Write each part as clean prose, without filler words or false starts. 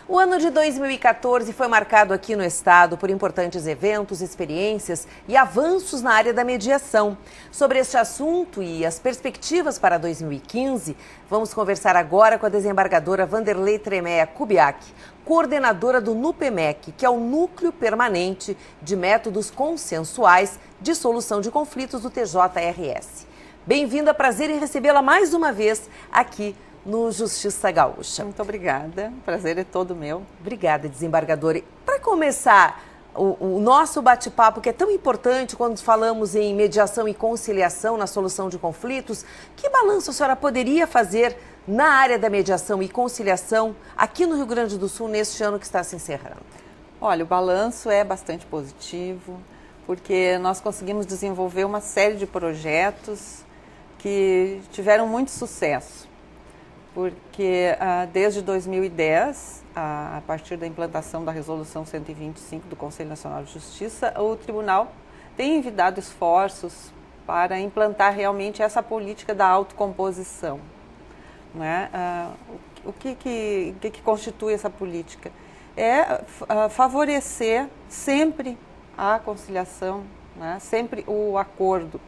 O ano de 2014 foi marcado aqui no estado por importantes eventos, experiências e avanços na área da mediação. Sobre este assunto e as perspectivas para 2015, vamos conversar agora com a desembargadora Vanderlei Tremea Kubiak, coordenadora do NUPEMEC, que é o Núcleo Permanente de Métodos Consensuais de Solução de Conflitos do TJRS. Bem-vinda, prazer em recebê-la mais uma vez aqui no Justiça Gaúcha. Muito obrigada, o prazer é todo meu. Obrigada, desembargadora. Para começar o nosso bate-papo, que é tão importante quando falamos em mediação e conciliação na solução de conflitos, que balanço a senhora poderia fazer na área da mediação e conciliação aqui no Rio Grande do Sul neste ano que está se encerrando? Olha, o balanço é bastante positivo, porque nós conseguimos desenvolver uma série de projetos que tiveram muito sucesso. Porque desde 2010, a partir da implantação da Resolução 125 do Conselho Nacional de Justiça, o Tribunal tem envidado esforços para implantar realmente essa política da autocomposição. Né? O que constitui essa política? É favorecer sempre a conciliação, né? Sempre o acordo.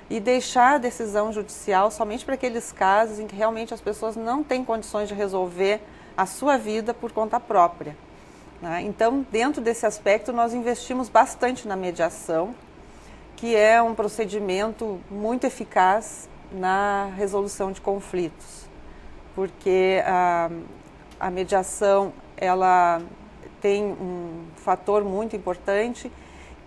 E deixar a decisão judicial somente para aqueles casos em que realmente as pessoas não têm condições de resolver a sua vida por conta própria. Né? Então, dentro desse aspecto, nós investimos bastante na mediação, que é um procedimento muito eficaz na resolução de conflitos, porque a mediação ela tem um fator muito importante,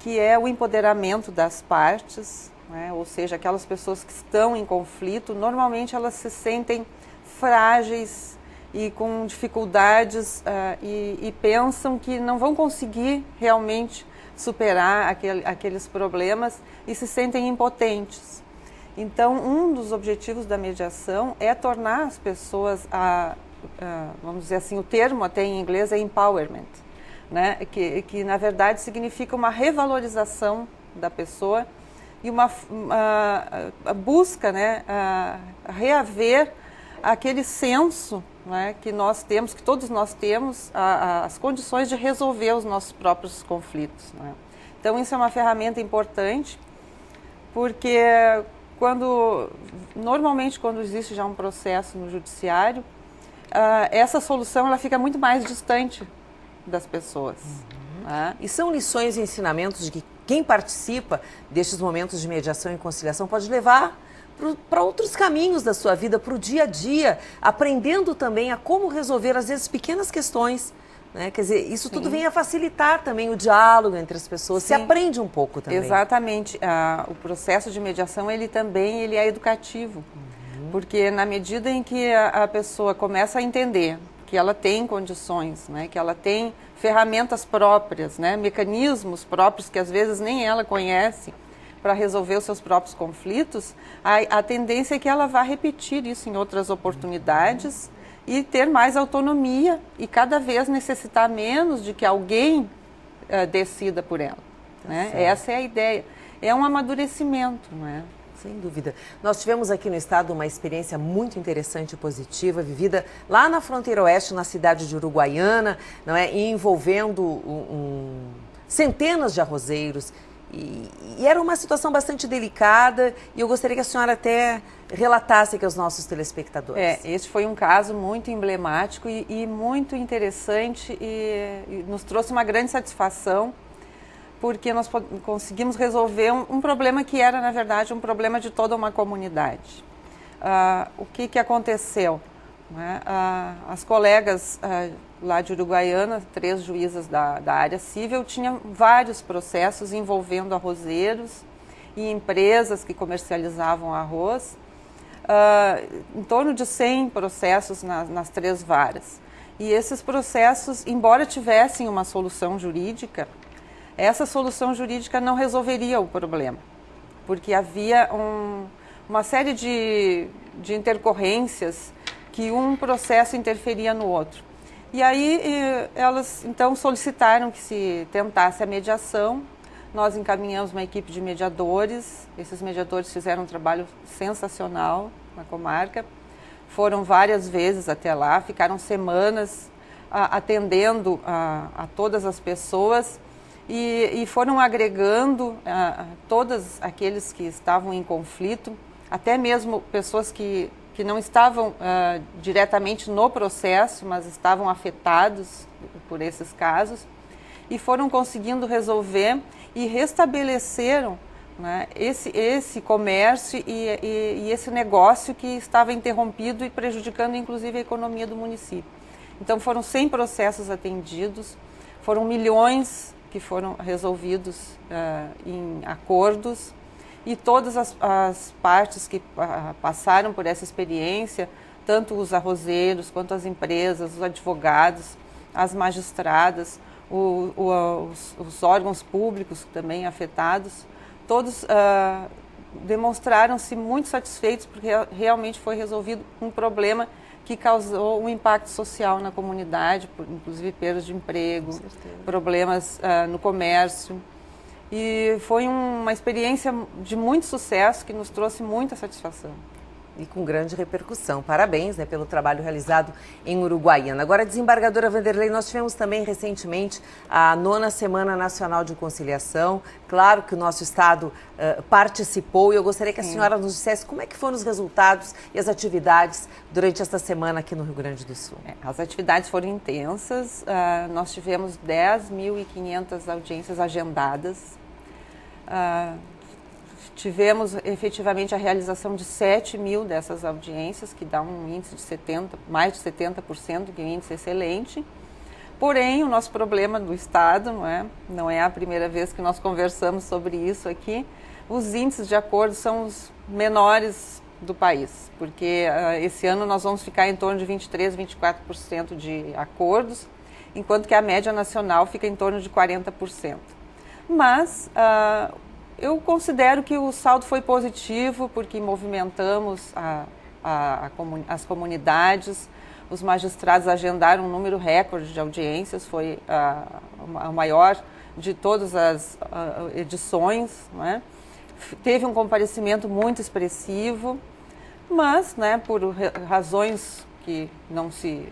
que é o empoderamento das partes. Ou seja, aquelas pessoas que estão em conflito, normalmente elas se sentem frágeis e com dificuldades e pensam que não vão conseguir realmente superar aqueles problemas e se sentem impotentes. Então, um dos objetivos da mediação é tornar as pessoas, vamos dizer assim, o termo até em inglês é empowerment, né? que na verdade significa uma revalorização da pessoa e uma busca, né, reaver aquele senso, né, que nós temos, que todos nós temos, as condições de resolver os nossos próprios conflitos. Né? Então isso é uma ferramenta importante, porque normalmente quando existe já um processo no judiciário, essa solução ela fica muito mais distante das pessoas. Né? E são lições e ensinamentos de que quem participa destes momentos de mediação e conciliação pode levar para outros caminhos da sua vida, para o dia a dia, aprendendo também a como resolver, às vezes, pequenas questões. Né? Quer dizer, isso tudo vem a facilitar também o diálogo entre as pessoas. Sim. Se aprende um pouco também. Exatamente. O processo de mediação, ele é educativo. Porque na medida em que a pessoa começa a entender que ela tem condições, né, que ela tem ferramentas próprias, né, mecanismos próprios que às vezes nem ela conhece para resolver os seus próprios conflitos, a tendência é que ela vá repetir isso em outras oportunidades e ter mais autonomia e cada vez necessitar menos de que alguém decida por ela. Né? Essa é a ideia. É um amadurecimento, não é? Sem dúvida. Nós tivemos aqui no estado uma experiência muito interessante e positiva, vivida lá na fronteira oeste, na cidade de Uruguaiana, não é? E envolvendo centenas de arrozeiros. E era uma situação bastante delicada e eu gostaria que a senhora até relatasse aqui aos nossos telespectadores. Esse foi um caso muito emblemático e muito interessante e nos trouxe uma grande satisfação, porque nós conseguimos resolver um problema que era, na verdade, um problema de toda uma comunidade. O que aconteceu? Né? As colegas lá de Uruguaiana, 3 juízas da área civil, tinham vários processos envolvendo arrozeiros e empresas que comercializavam arroz, em torno de 100 processos nas 3 varas. E esses processos, embora tivessem uma solução jurídica, essa solução jurídica não resolveria o problema, porque havia uma série de intercorrências que um processo interferia no outro. E aí elas então solicitaram que se tentasse a mediação. Nós encaminhamos uma equipe de mediadores, esses mediadores fizeram um trabalho sensacional na comarca, foram várias vezes até lá, ficaram semanas atendendo a todas as pessoas e foram agregando todos aqueles que estavam em conflito, até mesmo pessoas que não estavam diretamente no processo, mas estavam afetados por esses casos, e foram conseguindo resolver e restabeleceram, né, esse comércio e esse negócio que estava interrompido e prejudicando inclusive a economia do município. Então foram 100 processos atendidos, foram milhões que foram resolvidos em acordos, e todas as partes que passaram por essa experiência, tanto os arrozeiros quanto as empresas, os advogados, as magistradas, os órgãos públicos também afetados, todos demonstraram-se muito satisfeitos porque realmente foi resolvido um problema que causou um impacto social na comunidade, inclusive perdas de emprego, problemas no comércio. E foi uma experiência de muito sucesso que nos trouxe muita satisfação. E com grande repercussão. Parabéns, né, pelo trabalho realizado em Uruguaiana. Agora, desembargadora Vanderlei, nós tivemos também recentemente a 9ª Semana Nacional de Conciliação. Claro que o nosso estado participou e eu gostaria que a senhora nos dissesse como é que foram os resultados e as atividades durante esta semana aqui no Rio Grande do Sul. As atividades foram intensas, nós tivemos 10.500 audiências agendadas. Tivemos efetivamente a realização de 7.000 dessas audiências, que dá um índice de mais de 70%, que é um índice excelente. Porém, o nosso problema do Estado, não é a primeira vez que nós conversamos sobre isso aqui, os índices de acordo são os menores do país, porque esse ano nós vamos ficar em torno de 23%, 24% de acordos, enquanto que a média nacional fica em torno de 40%. Mas eu considero que o saldo foi positivo, porque movimentamos as comunidades, os magistrados agendaram um número recorde de audiências, foi a maior de todas as edições, né? Teve um comparecimento muito expressivo, mas, né, por razões que não se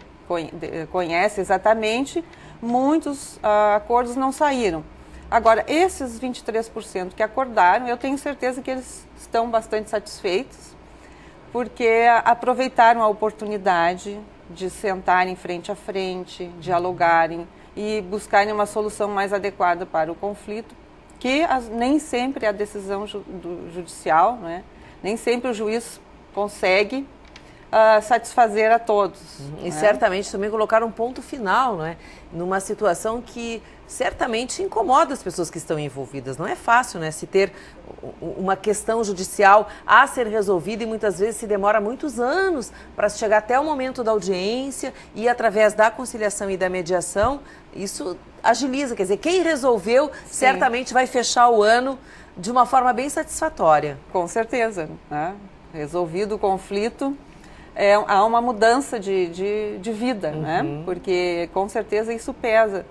conhece exatamente, muitos acordos não saíram. Agora, esses 23% que acordaram, eu tenho certeza que eles estão bastante satisfeitos, porque aproveitaram a oportunidade de sentarem frente a frente, dialogarem e buscarem uma solução mais adequada para o conflito, que nem sempre a decisão judicial, né, nem sempre o juiz consegue satisfazer a todos. E certamente também colocaram um ponto final, né, numa situação que certamente incomoda as pessoas que estão envolvidas. Não é fácil, né, se ter uma questão judicial a ser resolvida e muitas vezes se demora muitos anos para chegar até o momento da audiência e através da conciliação e da mediação, isso agiliza. Quer dizer, quem resolveu certamente vai fechar o ano de uma forma bem satisfatória. Com certeza, né? Resolvido o conflito, há uma mudança de vida, né? Porque com certeza isso pesa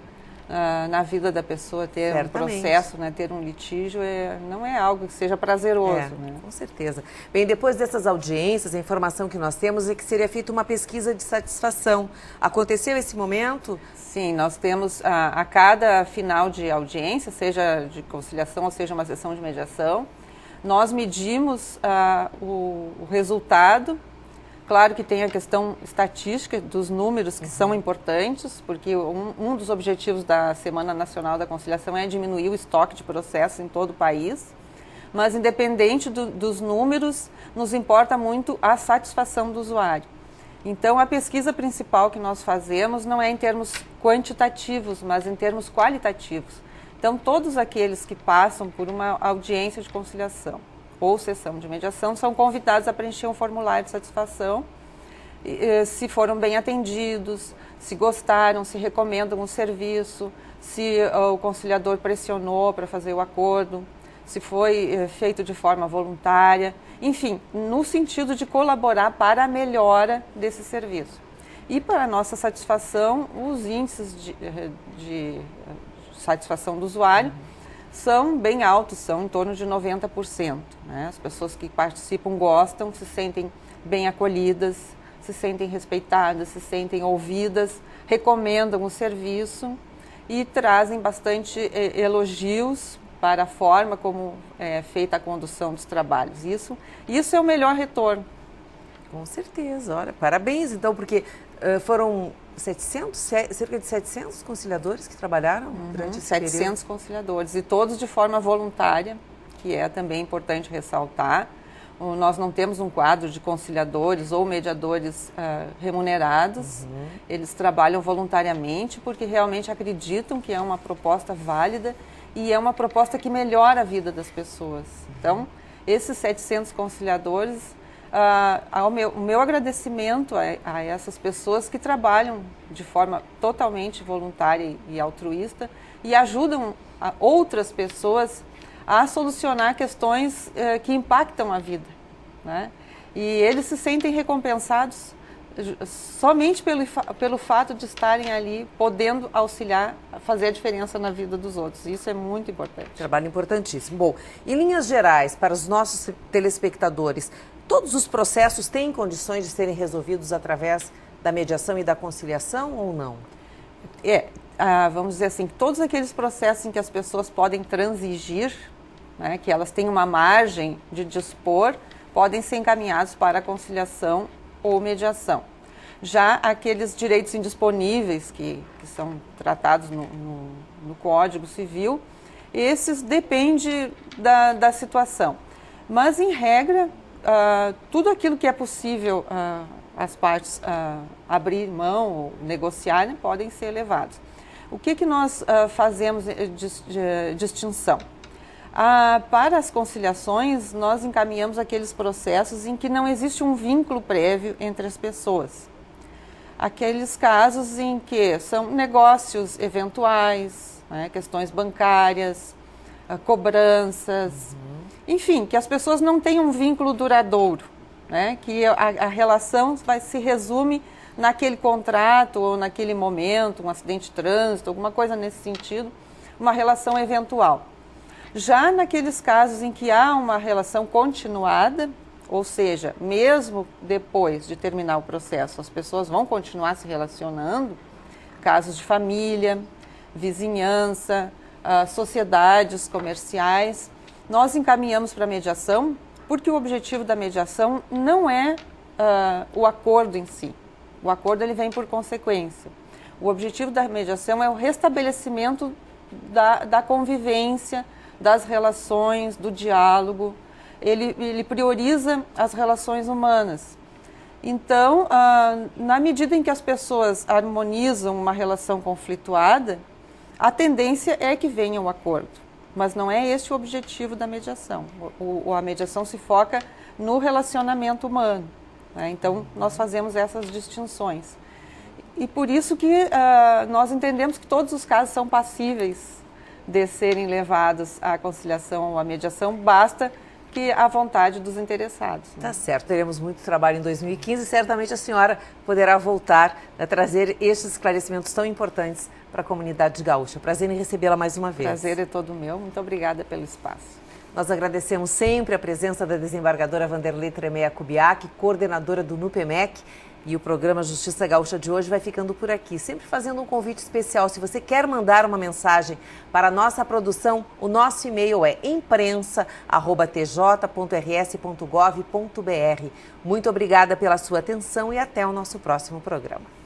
na vida da pessoa, ter um processo, né, ter um litígio, não é algo que seja prazeroso. Né? Com certeza. Bem, depois dessas audiências, a informação que nós temos é que seria feita uma pesquisa de satisfação. Aconteceu esse momento? Sim, nós temos a cada final de audiência, seja de conciliação ou seja uma sessão de mediação, nós medimos o resultado. Claro que tem a questão estatística dos números que são importantes, porque um dos objetivos da Semana Nacional da Conciliação é diminuir o estoque de processos em todo o país, mas independente dos números, nos importa muito a satisfação do usuário. Então, a pesquisa principal que nós fazemos não é em termos quantitativos, mas em termos qualitativos. Então, todos aqueles que passam por uma audiência de conciliação ou sessão de mediação são convidados a preencher um formulário de satisfação, se foram bem atendidos, se gostaram, se recomendam o serviço, se o conciliador pressionou para fazer o acordo, se foi feito de forma voluntária, enfim, no sentido de colaborar para a melhora desse serviço. E para a nossa satisfação, os índices de satisfação do usuário são bem altos, são em torno de 90%. Né? As pessoas que participam gostam, se sentem bem acolhidas, se sentem respeitadas, se sentem ouvidas, recomendam o serviço e trazem bastante elogios para a forma como é feita a condução dos trabalhos. Isso é o melhor retorno. Com certeza, olha, parabéns então, porque foram 700, cerca de 700 conciliadores que trabalharam durante esse período. 700 conciliadores, e todos de forma voluntária, que é também importante ressaltar. Nós não temos um quadro de conciliadores ou mediadores remunerados. Eles trabalham voluntariamente porque realmente acreditam que é uma proposta válida e é uma proposta que melhora a vida das pessoas. Então, esses 700 conciliadores, o meu agradecimento a essas pessoas que trabalham de forma totalmente voluntária e altruísta e ajudam outras pessoas a solucionar questões que impactam a vida, né? E eles se sentem recompensados somente pelo fato de estarem ali, podendo auxiliar, fazer a diferença na vida dos outros. Isso é muito importante. Trabalho importantíssimo. Bom, em linhas gerais, para os nossos telespectadores, todos os processos têm condições de serem resolvidos através da mediação e da conciliação ou não? Vamos dizer assim, todos aqueles processos em que as pessoas podem transigir, né, que elas têm uma margem de dispor, podem ser encaminhados para a conciliação ou mediação. Já aqueles direitos indisponíveis que são tratados no Código Civil, esses dependem da situação. Mas, em regra, tudo aquilo que é possível as partes abrir mão ou negociarem podem ser levados. O que nós fazemos de distinção? Para as conciliações, nós encaminhamos aqueles processos em que não existe um vínculo prévio entre as pessoas. Aqueles casos em que são negócios eventuais, né, questões bancárias, cobranças, enfim, que as pessoas não têm um vínculo duradouro, né, que a relação se resume naquele contrato ou naquele momento, um acidente de trânsito, alguma coisa nesse sentido, uma relação eventual. Já naqueles casos em que há uma relação continuada, ou seja, mesmo depois de terminar o processo, as pessoas vão continuar se relacionando, casos de família, vizinhança, sociedades comerciais, nós encaminhamos para a mediação, porque o objetivo da mediação não é o acordo em si. O acordo ele vem por consequência. O objetivo da mediação é o restabelecimento da convivência, das relações, do diálogo. Ele prioriza as relações humanas. Então, na medida em que as pessoas harmonizam uma relação conflituada, a tendência é que venha o acordo. Mas não é esse o objetivo da mediação. A mediação se foca no relacionamento humano, né? Então, nós fazemos essas distinções. E por isso que nós entendemos que todos os casos são passíveis de serem levados à conciliação ou à mediação, basta que a vontade dos interessados, né? Tá certo, teremos muito trabalho em 2015 e certamente a senhora poderá voltar a trazer estes esclarecimentos tão importantes para a comunidade gaúcha. Prazer em recebê-la mais uma vez. Prazer é todo meu, muito obrigada pelo espaço. Nós agradecemos sempre a presença da desembargadora Vanderlei Tremea Kubiak, coordenadora do NUPEMEC. E o programa Justiça Gaúcha de hoje vai ficando por aqui, sempre fazendo um convite especial. Se você quer mandar uma mensagem para a nossa produção, o nosso e-mail é imprensa@tj.rs.gov.br. Muito obrigada pela sua atenção e até o nosso próximo programa.